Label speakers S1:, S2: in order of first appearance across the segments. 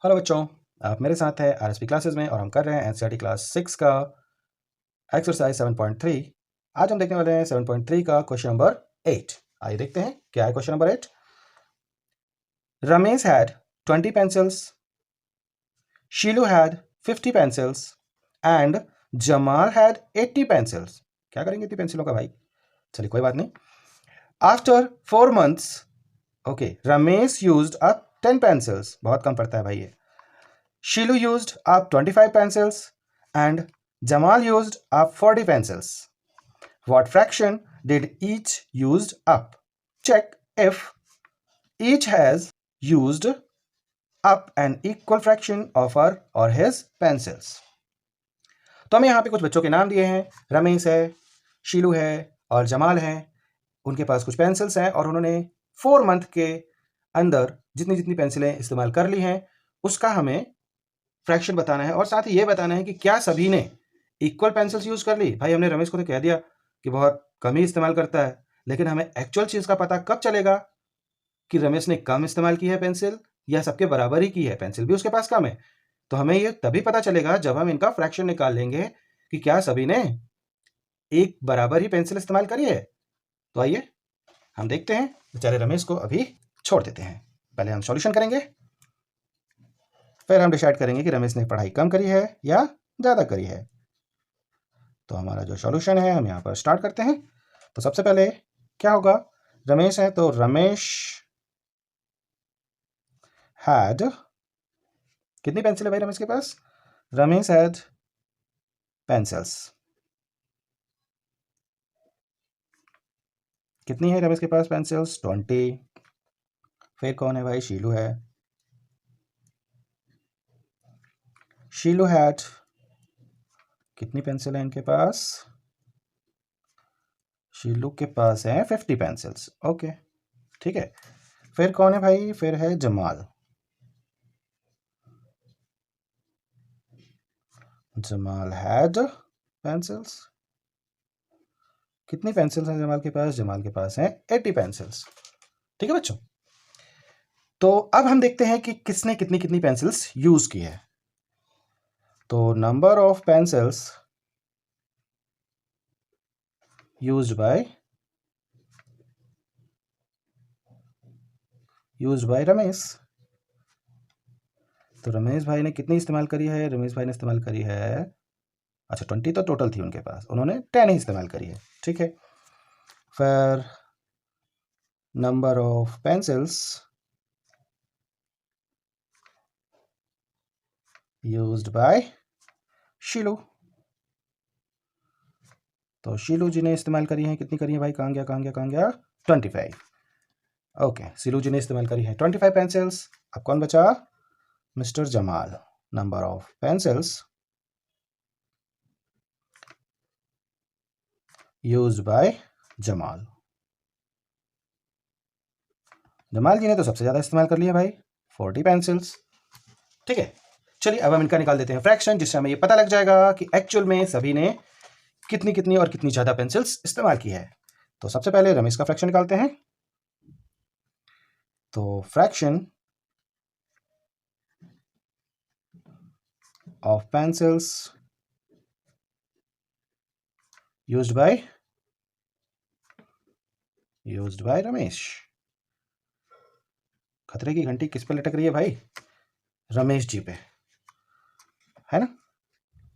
S1: Hello बच्चों, आप मेरे साथ हैं आरएसपी क्लासेस में और हम कर रहे हैं एनसीईआरटी क्लास 6 का एक्सरसाइज 7.3। आज हम देखने वाले हैं 7.3 का क्वेश्चन नंबर 8। आइए देखते हैं क्या है question number 8। Ramesh had 20 pencils, शीलू had 50 pencils and Jamal had 80 pencils. क्या करेंगे इतनी पेंसिलों का भाई? चलिए कोई बात नहीं। After 4 months, okay, Ramesh used up 10 pencils. बहुत कम पड़ता है भाई ये। Shilu used up 25 pencils and Jamal used up 40 pencils. What fraction did each used up? Check if each has used up an equal fraction of her or his pencils. तो हमें यहाँ पे कुछ बच्चों के नाम दिए हैं। रमेश है, शीलू है और जमाल है। उनके पास कुछ पेंसिल्स हैं और उन्होंने 4 month के अंदर जितनी जितनी पेंसिलें इस्तेमाल कर ली हैं उसका हमें फ्रैक्शन बताना है और साथ ही ये बताना है कि क्या सभी ने इक्वल पेंसिल्स यूज कर ली। भाई हमने रमेश को तो कह दिया कि बहुत कम ही इस्तेमाल करता है, लेकिन हमें एक्चुअल चीज का पता कब चलेगा कि रमेश ने कम इस्तेमाल की है पेंसिल या सबके बराबर ही की है, पेंसिल भी उसके पास कम है। तो हमें ये तभी पता चलेगा जब हम इनका फ्रैक्शन निकाल लेंगे कि क्या सभी ने एक बराबर ही पेंसिल इस्तेमाल करी है। तो आइए हम देखते हैं। बेचारे रमेश को अभी छोड़ देते हैं। पहले हम सॉल्यूशन करेंगे, फिर हम डिसाइड करेंगे कि रमेश ने पढ़ाई कम करी है या ज़्यादा करी है। तो हमारा जो सॉल्यूशन है हम यहाँ पर स्टार्ट करते हैं। तो सबसे पहले क्या होगा, रमेश है तो रमेश हैड, कितनी पेंसिल है भाई रमेश के पास? रमेश हैड पेंसिल्स, कितनी है रमेश के पास पेंसिल्स? 20। फिर कौन है भाई? शीलू है। शीलू हैड, कितनी पेंसिल है इनके पास? शीलू के पास है 50 पेंसिल्स। ओके ठीक है। फिर कौन है भाई? फिर है जमाल। जमाल हैड पेंसिल्स, कितनी पेंसिल्स हैं जमाल के पास? जमाल के पास हैं 80 पेंसिल्स। ठीक है बच्चों, तो अब हम देखते हैं कि किसने कितनी कितनी पेंसिल्स यूज की है। तो number of pencils used bye Ramesh. तो रमेश भाई ने कितनी इस्तेमाल करी है? रमेश भाई ने इस्तेमाल करी है, अच्छा 20 तो टोटल थी उनके पास, उन्होंने 10 ही इस्तेमाल करी है। ठीक है। फिर number of pencils used by Shilu. तो शीलू जी ने इस्तेमाल करी है, कितनी करी है भाई? कहाँ गया? 25। ओके, शीलू जी ने इस्तेमाल करी है 25 पेंसिल्स। अब कौन बचा? Mister Jamal. Number of pencils used by Jamal. Jamal ji ने तो सबसे ज़्यादा इस्तेमाल कर लिया भाई, 40 पेंसिल्स। ठीक है, चलिए अब हम इनका निकाल देते हैं फ्रैक्शन, जिससे हमें ये पता लग जाएगा कि एक्चुअल में सभी ने कितनी कितनी और कितनी ज़्यादा पेंसिल्स इस्तेमाल की है। तो सबसे पहले रमेश का फ्रैक्शन निकालते हैं। तो fraction of pencils used bye Ramesh. खतरे की घंटी किस पे लटक रही है भाई? रमेश जी पे, है ना?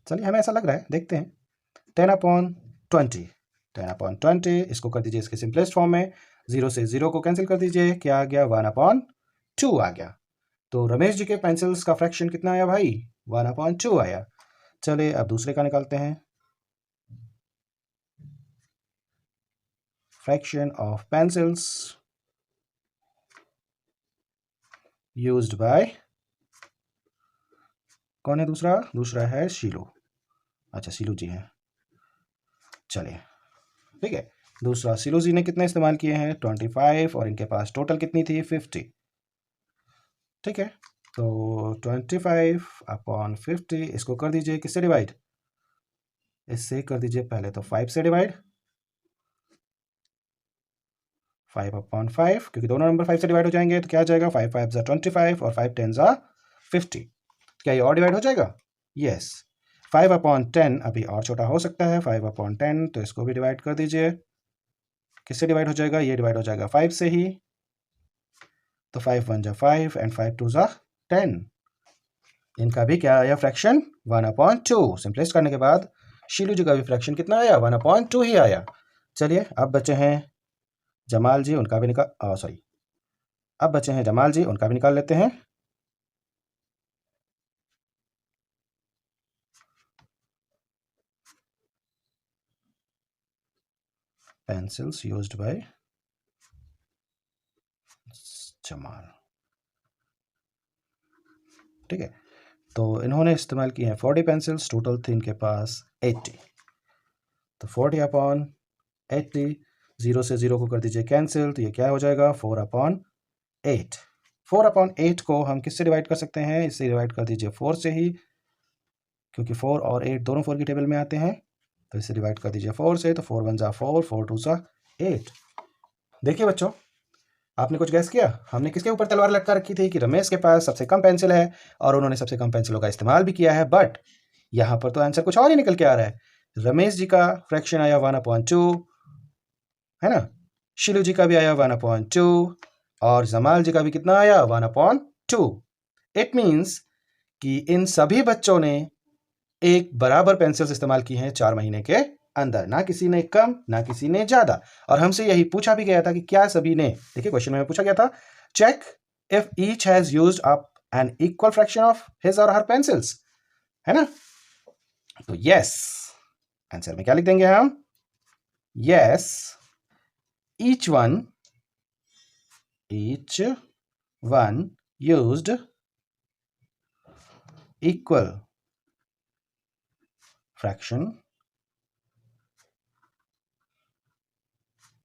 S1: चलिए हमें ऐसा लग रहा है, देखते हैं। 10/20, 10/20 इसको कर दीजिए इसके सिंपलेस्ट फॉर्म में। 0 से 0 को कैंसिल कर दीजिए, क्या आ गया? 1/2 आ गया। तो रमेश जी के पेंसिल्स का फ्रैक्शन कितना आया भाई? 1/2 आया। चलिए अब दूसरे का निकालते हैं। Fraction of pencils used bye, कौन है दूसरा? दूसरा है शीलू। अच्छा शीलू जी हैं। चलिए ठीक है, दूसरा शीलू जी ने कितने इस्तेमाल किए हैं? 25, और इनके पास टोटल कितनी थी? 50। ठीक है, तो 25/50 इसको कर दीजिए किससे डिवाइड? इससे कर दीजिए पहले तो 5 से डिवाइड, 5/5, क्योंकि दोनों नंबर 5 से डिवाइड हो जाएंगे तो क्या आ जाएगा? 5 5 25 और 5 10 50। क्या ये और डिवाइड हो जाएगा? यस। 5/10 अभी और छोटा हो सकता है, 5/10, तो इसको भी डिवाइड कर दीजिए। किससे डिवाइड हो जाएगा? ये डिवाइड हो जाएगा 5 से ही, तो 5 1 जा 5 एंड 5 2 जा 10। इनका भी क्या आया फ्रैक्शन? 1/2। सिंपलेस्ट करने के बाद शीलू जी का भी फ्रैक्शन कितना आया? 1/2 ही आया। चलिए अब बचे हैं जमाल जी, उनका भी निकाल सॉरी अब बचे हैं जमाल जी, उनका भी निकाल लेते हैं। Pencils used by Jamal. ठीक है, तो इन्होंने इस्तेमाल की हैं 40 पेंसिल्स, टोटल थी इनके पास 80। तो 40/80, 0 से 0 को कर दीजिए कैंसिल, तो ये क्या हो जाएगा? 4/8। 4/8 को हम किससे डिवाइड कर सकते हैं? इससे डिवाइड कर दीजिए 4 से ही, क्योंकि 4 और 8 दोनों 4 की टेबल में आते हैं, तो इसे डिवाइड कर दीजिए 4 से, तो 4 1 जा 4, 4 2 जा 8। देखिए बच्चों, आपने कुछ गैस किया? हमने किसके ऊपर तलवार लटका रखी थी कि रमेश के पास सबसे कम पेंसिल है और उन्होंने सबसे कम पेंसिलों का इस्तेमाल भी किया है, बट यहाँ पर तो आंसर कुछ और ही निकल के आ रहा है। रमेश जी का फ्रैक्शन आया 1/2, है ना? शिलू जी का भी आया 1/2 और जमाल जी का भी कितना आया? 1/2। इट मीन्स कि इन सभी बच्चों ने एक बराबर पेंसिल्स इस्तेमाल की हैं 4 महीने के अंदर, ना किसी ने कम ना किसी ने ज्यादा। और हमसे यही पूछा भी गया था कि क्या सभी ने, देखिए क्वेश्चन में पूछा गया था, check if each has used up an equal fraction of his और हर पेंसिल्स, है ना? तो यस, आंसर में क्या लिख देंगे हम? Yes, each one used equal fraction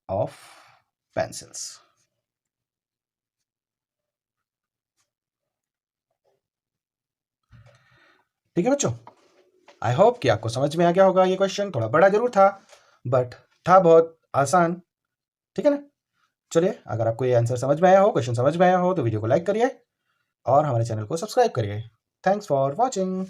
S1: of pencils। ठीक है बच्चों, आई होप कि आपको समझ में आ गया होगा। ये क्वेश्चन थोड़ा बड़ा जरूर था, बट था बहुत आसान। ठीक है ना? चलिए, अगर आपको ये आंसर समझ में आया हो, क्वेश्चन समझ में आया हो, तो वीडियो को लाइक करिए और हमारे चैनल को सब्सक्राइब करिए। Thanks for watching.